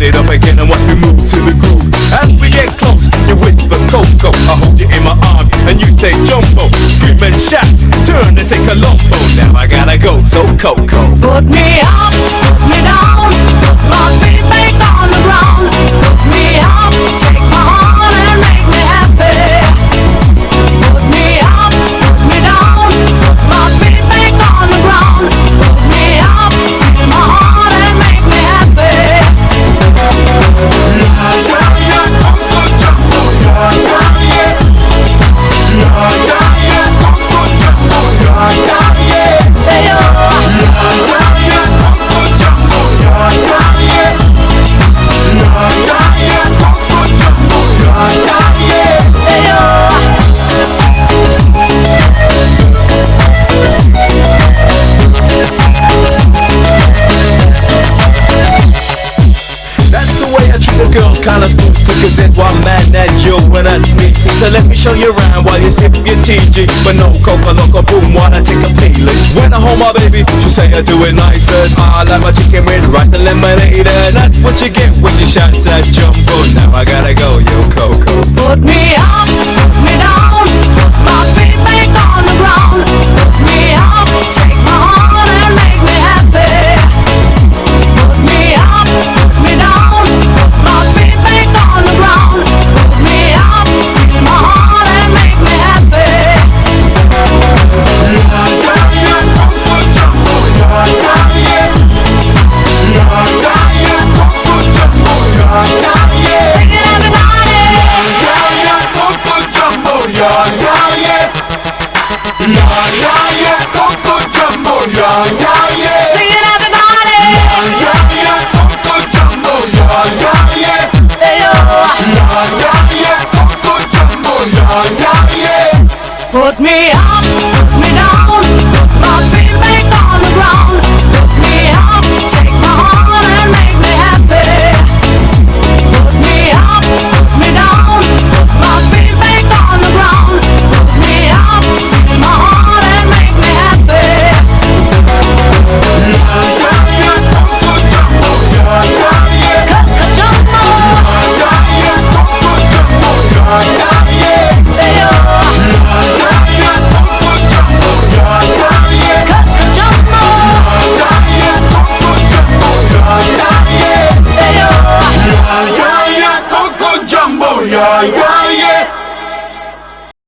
it up again and watch me move to the groove. As we get close, you whisper Coco, I hold you in my arms and you say Jumbo. Scream and shout, turn and say Colombo. Now I gotta go, so Coco. Put me up, put me down, put my feet back on the ground. Put me up, take my heart and make me happy. Put me up, put me down, put my feet back on the ground. Put me up, take my heart and make me happy. Yeah, yeah, yeah, Coco Jamboo, yeah, yeah, yeah. Yeah, yeah, yeah, Coco Jamboo, yeah, yeah, yeah. Hey, oh. Yeah, yeah, yeah, Coco Jamboo, yeah, yeah, yeah. Yeah, yeah, yeah, Coco Jamboo, yeah, yeah, yeah. Hey, oh. That's the way I treat a girl, kinda smooth. Cause that's why I'm mad at you when I sneak. So let me show you around while you sip your TG. But no Coca Loco boom while I take a peeling. When I hold my baby, she say I do it nicer. I like my chicken with rice and lemonade. And that's what you get when you shots at Jumbo.